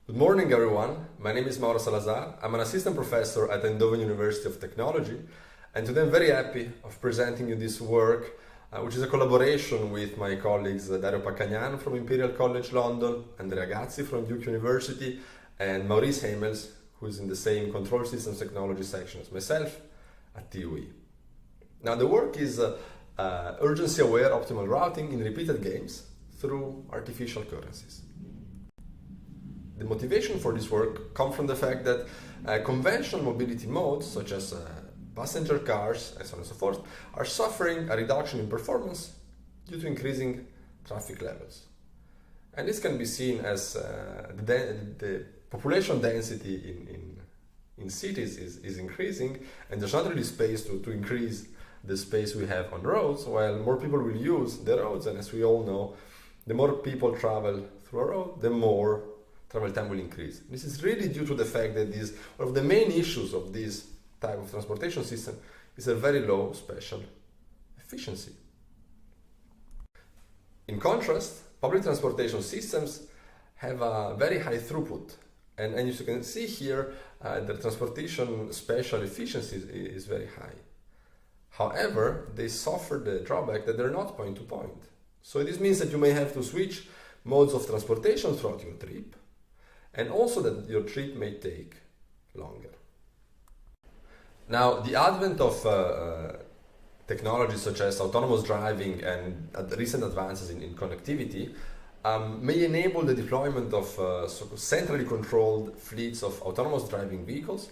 Good morning, everyone. My name is Mauro Salazar. I'm an assistant professor at Eindhoven University of Technology, and today I'm very happy of presenting you this work, which is a collaboration with my colleagues Dario Paccagnan from Imperial College London, Andrea Agazzi from Duke University, and Maurice Heemels, who is in the same Control Systems Technology section as myself at TUE. Now, the work is urgency-aware optimal routing in repeated games through artificial currencies. The motivation for this work comes from the fact that conventional mobility modes, such as passenger cars and so on and so forth, are suffering a reduction in performance due to increasing traffic levels. And this can be seen as the population density in cities is increasing, and there's not really space to increase the space we have on roads, while more people will use the roads, and as we all know, the more people travel through a road, the more travel time will increase. This is really due to the fact that one of the main issues of this type of transportation system is a very low spatial efficiency. In contrast, public transportation systems have a very high throughput, and as you can see here, the transportation spatial efficiency is very high. However, they suffer the drawback that they're not point-to-point. So this means that you may have to switch modes of transportation throughout your trip, and also that your trip may take longer. Now, the advent of technologies such as autonomous driving and recent advances in connectivity may enable the deployment of centrally controlled fleets of autonomous driving vehicles,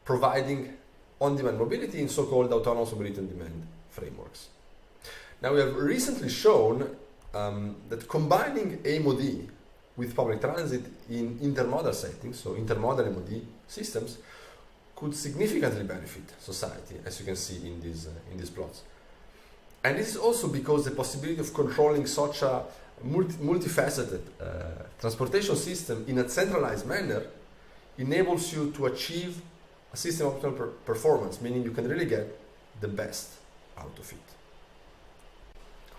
providing on-demand mobility in so-called autonomous mobility on-demand frameworks. Now, we have recently shown that combining AMOD with public transit in intermodal settings, so intermodal MOD systems, could significantly benefit society, as you can see in these plots. And this is also because the possibility of controlling such a multifaceted transportation system in a centralized manner enables you to achieve a system optimal performance, meaning you can really get the best out of it.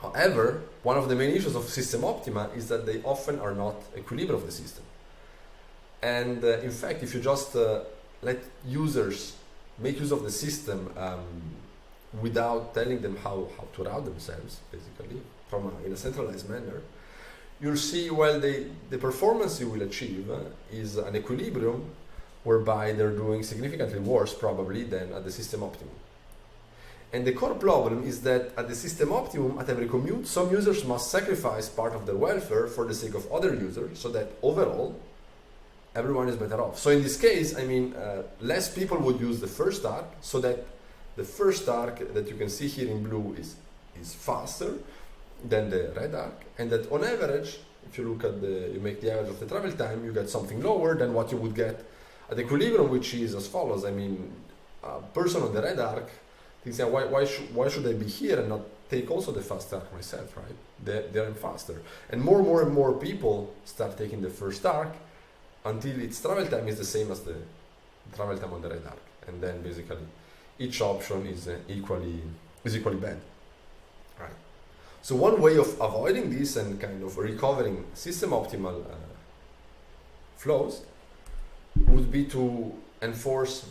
However, one of the main issues of system optima is that they often are not equilibrium of the system. And in fact, if you just let users make use of the system without telling them how to route themselves, basically, in a centralized manner, you'll see, well, the performance you will achieve is an equilibrium whereby they're doing significantly worse, probably, than at the system optimum. And the core problem is that at the system optimum, at every commute, some users must sacrifice part of their welfare for the sake of other users, so that overall, everyone is better off. So in this case, less people would use the first arc, so that the first arc that you can see here in blue is faster than the red arc, and that on average, if you look at you make the average of the travel time, you get something lower than what you would get at equilibrium, which is as follows. A person on the red arc thinks, why should I be here and not take also the fast arc myself, right? They're faster. And more people start taking the first arc until its travel time is the same as the travel time on the red arc. And then basically each option is equally bad, right? So one way of avoiding this and kind of recovering system optimal flows would be to enforce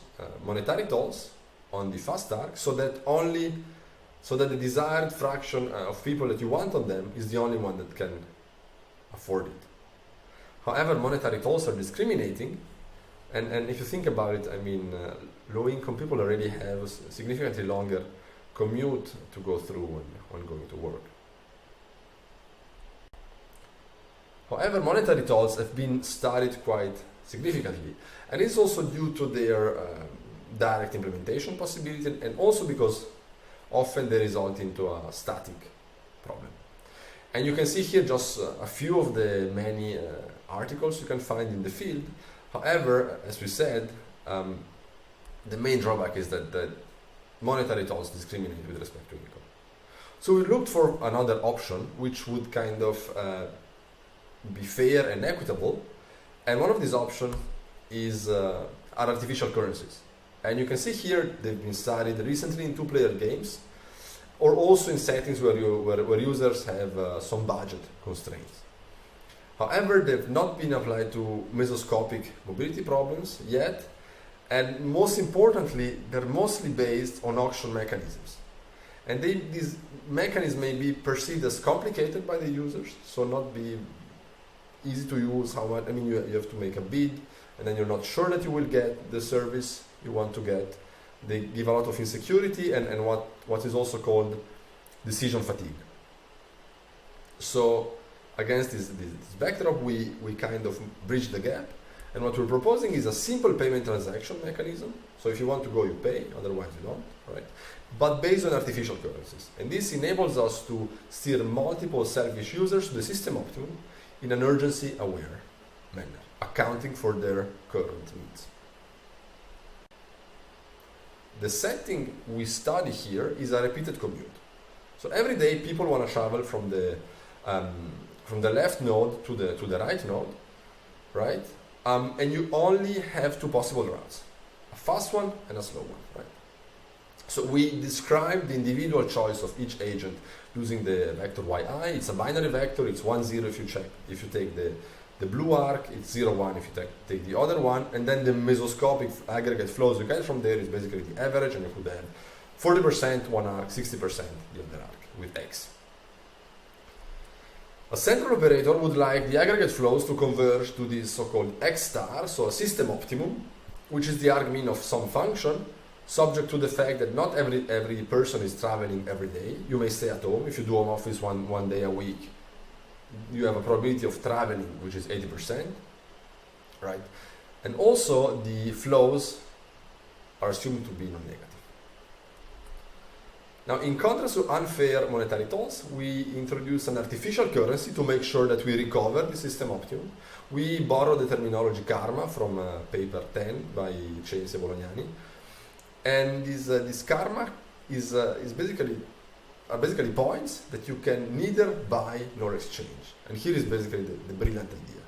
monetary tolls on the fast arc, so that the desired fraction of people that you want on them is the only one that can afford it. However, monetary tolls are discriminating, and if you think about it, low-income people already have a significantly longer commute to go through when going to work. However, monetary tolls have been studied quite significantly, and it's also due to their direct implementation possibility, and also because often they result into a static problem. And you can see here just a few of the many articles you can find in the field. However, as we said, the main drawback is that the monetary tolls discriminate with respect to income. So we looked for another option which would kind of be fair and equitable, and one of these options is are artificial currencies. And you can see here they've been studied recently in two-player games, or also in settings where users have some budget constraints. However, they've not been applied to mesoscopic mobility problems yet, and most importantly, they're mostly based on auction mechanisms. And these mechanisms may be perceived as complicated by the users, so not be easy to use. I mean, you have to make a bid, and then you're not sure that you will get the service you want to get. They give a lot of insecurity and what is also called decision fatigue. So against this backdrop, we kind of bridge the gap, and what we're proposing is a simple payment transaction mechanism. So if you want to go, you pay, otherwise you don't, right? But based on artificial currencies. And this enables us to steer multiple selfish users to the system optimum in an urgency-aware manner, accounting for their current needs. The setting we study here is a repeated commute. So every day people want to travel from the left node to the right node, right? And you only have two possible routes, a fast one and a slow one, right? So we describe the individual choice of each agent using the vector yi. It's a binary vector. It's 1, 0 if you take the blue arc. It's 0, 1 if you take the other one. And then the mesoscopic aggregate flows you get from there is basically the average, and you could have 40% one arc, 60% the other arc with x. A central operator would like the aggregate flows to converge to this so-called x star, so a system optimum, which is the argmin of some function, subject to the fact that not every person is traveling every day. You may stay at home. If you do home office one day a week, you have a probability of traveling which is 80%, right? And also the flows are assumed to be non-negative. Now, in contrast to unfair monetary tolls, we introduce an artificial currency to make sure that we recover the system optimum. We borrow the terminology karma from paper 10 by Censi e Bolognani. And this karma is basically points that you can neither buy nor exchange. And here is basically the brilliant idea.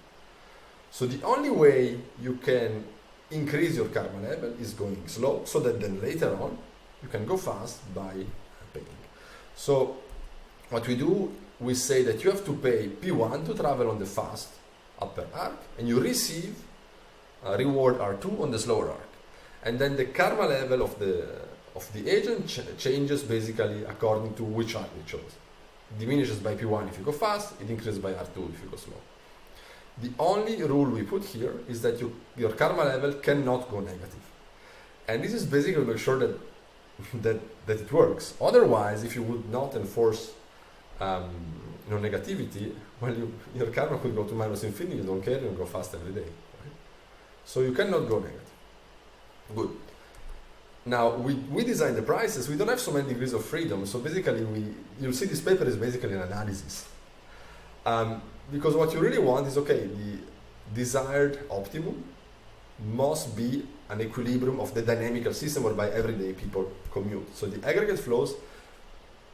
So the only way you can increase your karma level is going slow, so that then later on you can go fast by paying. So what we do, we say that you have to pay P1 to travel on the fast upper arc, and you receive reward R2 on the slower arc. And then the karma level of the agent changes basically according to which arc you chose. It diminishes by P1 if you go fast, it increases by R2 if you go slow. The only rule we put here is that your karma level cannot go negative. And this is basically to make sure that it works. Otherwise, if you would not enforce negativity, well, your karma could go to minus infinity, you don't care, you go fast every day. Right? So you cannot go negative. Good. Now, we design the prices. We don't have so many degrees of freedom. So basically, you'll see this paper is basically an analysis. Because what you really want is, okay, the desired optimum must be an equilibrium of the dynamical system whereby everyday people commute. So the aggregate flows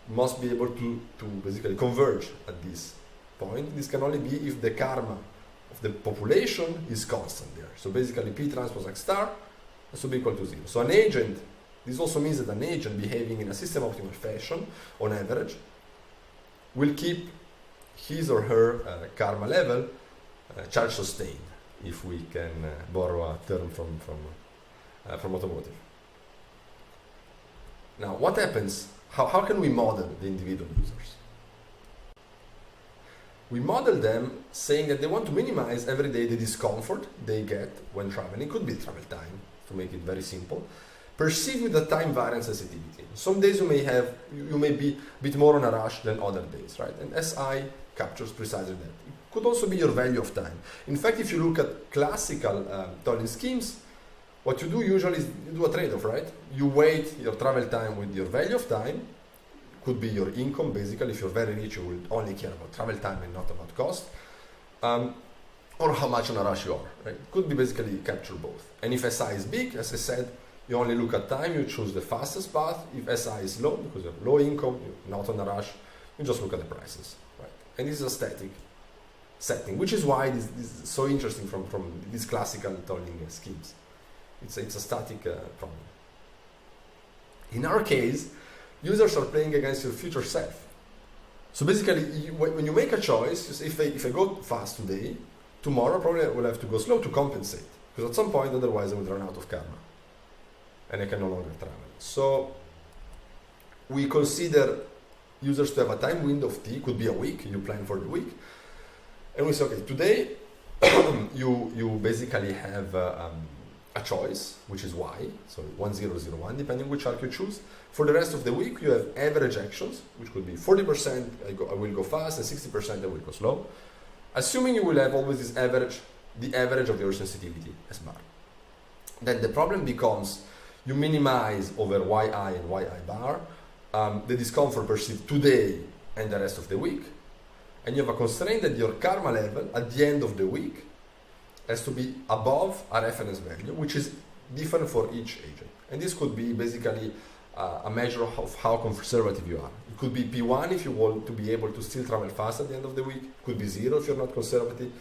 must be able to basically converge at this point. This can only be if the karma of the population is constant there. So basically, P transpose X star has to be equal to 0. So an agent, this also means that an agent behaving in a system optimal fashion, on average, will keep his or her karma level charge sustained, if we can borrow a term from automotive. Now, what happens? How can we model the individual users? We model them saying that they want to minimize every day the discomfort they get when traveling. It could be travel time, to make it very simple, perceived with a time variance sensitivity. Some days you may be a bit more on a rush than other days, right? And SI captures precisely that. It could also be your value of time. In fact, if you look at classical tolling schemes, what you do usually is you do a trade-off, right? You weight your travel time with your value of time. Could be your income, basically. If you're very rich, you will only care about travel time and not about cost. Or how much on a rush you are, right? Could be basically capture both. And if SI is big, as I said, you only look at time, you choose the fastest path. If SI is low, because you have low income, you're not on a rush, you just look at the prices, right? And this is a static setting, which is why this is so interesting from these classical tolling schemes. It's a static problem. In our case, users are playing against your future self. So basically, when you make a choice, if I go fast today, tomorrow probably I will have to go slow to compensate. Because at some point, otherwise I would run out of karma. And I can no longer travel. So we consider users to have a time window of T, could be a week, you plan for the week. And we say, okay, today you basically have a choice, which is Y, so 1001, depending which arc you choose. For the rest of the week, you have average actions, which could be 40% I will go fast and 60% I will go slow. Assuming you will have always this average, the average of your sensitivity as bar. Then the problem becomes you minimize over Yi and Yi bar the discomfort perceived today and the rest of the week. And you have a constraint that your karma level at the end of the week has to be above a reference value, which is different for each agent. And this could be basically a measure of how conservative you are. It could be P1 if you want to be able to still travel fast at the end of the week. It could be 0 if you're not conservative.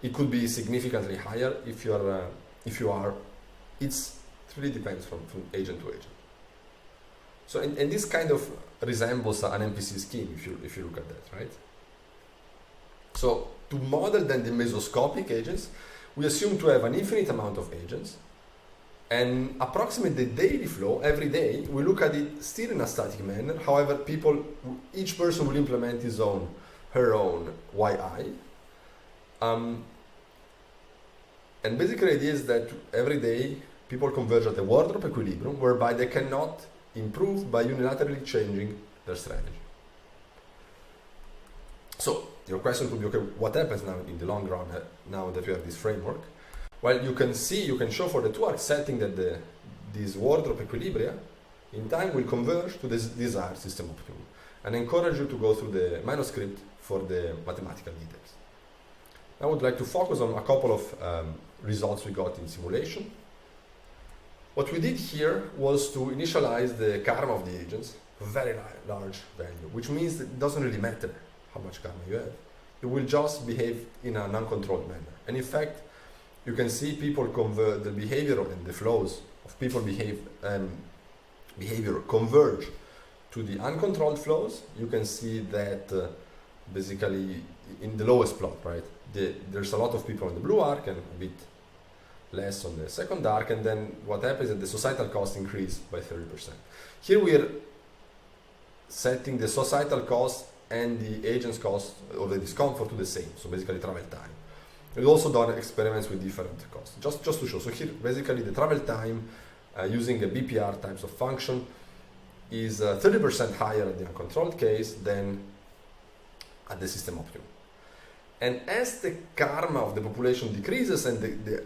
It could be significantly higher if you are. It really depends from agent to agent. So and this kind of resembles an MPC scheme if you look at that, right? So to model then the mesoscopic agents, we assume to have an infinite amount of agents and approximate the daily flow every day. We look at it still in a static manner. However, each person will implement her own YI. And basically the idea is that every day people converge at the wardrobe equilibrium, whereby they cannot improve by unilaterally changing their strategy. So your question could be, okay, what happens now in the long run now that we have this framework? Well, you can show for the two arc setting that these wardrobe equilibria in time will converge to this desired system optimum. And I encourage you to go through the manuscript for the mathematical details. I would like to focus on a couple of results we got in simulation. What we did here was to initialize the karma of the agents, a very large value, which means that it doesn't really matter how much karma you have. You will just behave in an uncontrolled manner. And in fact, you can see people convert the behavior and the flows of people behavior converge to the uncontrolled flows. You can see that basically in the lowest plot, right? There's a lot of people on the blue arc and a bit less on the second arc, and then what happens is the societal cost increased by 30%. Here we are setting the societal cost and the agent's cost or the discomfort to the same, so basically travel time. We've also done experiments with different costs, just to show. So here, basically the travel time using a BPR types of function is 30% higher at the uncontrolled case than at the system optimum. And as the karma of the population decreases and the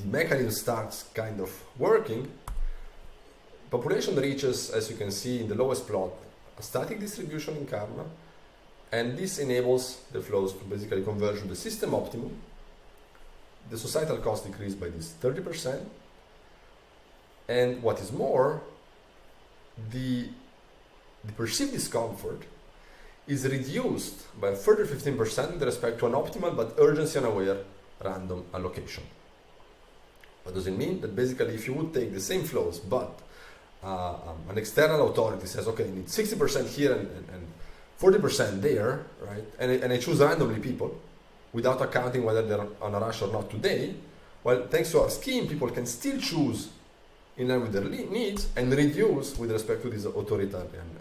mechanism starts kind of working, population reaches, as you can see in the lowest plot, a static distribution in karma, and this enables the flows to basically converge to the system optimum. The societal cost decreased by this 30%, and what is more, the perceived discomfort is reduced by a further 15% with respect to an optimal but urgency unaware random allocation. What does it mean? That basically if you would take the same flows but an external authority says, okay, I need 60% here and 40% there, right? And I choose randomly people without accounting whether they're on a rush or not today. Well, thanks to our scheme, people can still choose in line with their needs and reduce with respect to this authoritarian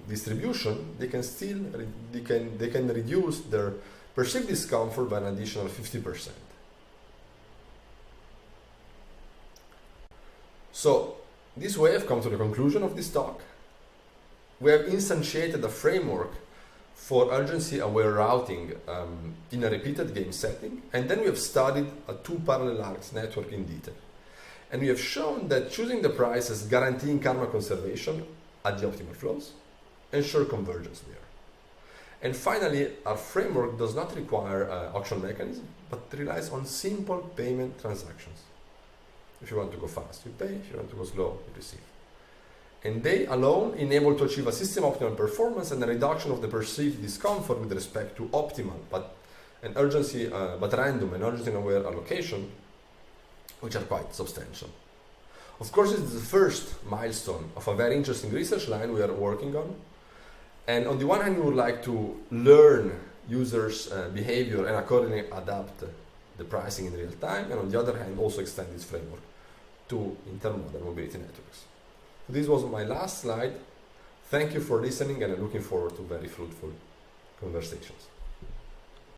distribution. They can reduce their perceived discomfort by an additional 50%. So this way I've come to the conclusion of this talk. We have instantiated a framework for urgency-aware routing in a repeated game setting, and then we have studied a two parallel arcs network in detail. And we have shown that choosing the price as guaranteeing karma conservation at the optimal flows ensure convergence there. And finally, our framework does not require auction mechanism, but relies on simple payment transactions. If you want to go fast, you pay. If you want to go slow, you receive. And they alone enable to achieve a system optimal performance and a reduction of the perceived discomfort with respect to optimal but random and urgency aware allocation, which are quite substantial. Of course, this is the first milestone of a very interesting research line we are working on, And on the one hand, we would like to learn users' behavior and accordingly adapt the pricing in real time, and on the other hand, also extend this framework to intermodal mobility networks. So this was my last slide. Thank you for listening, and I'm looking forward to very fruitful conversations.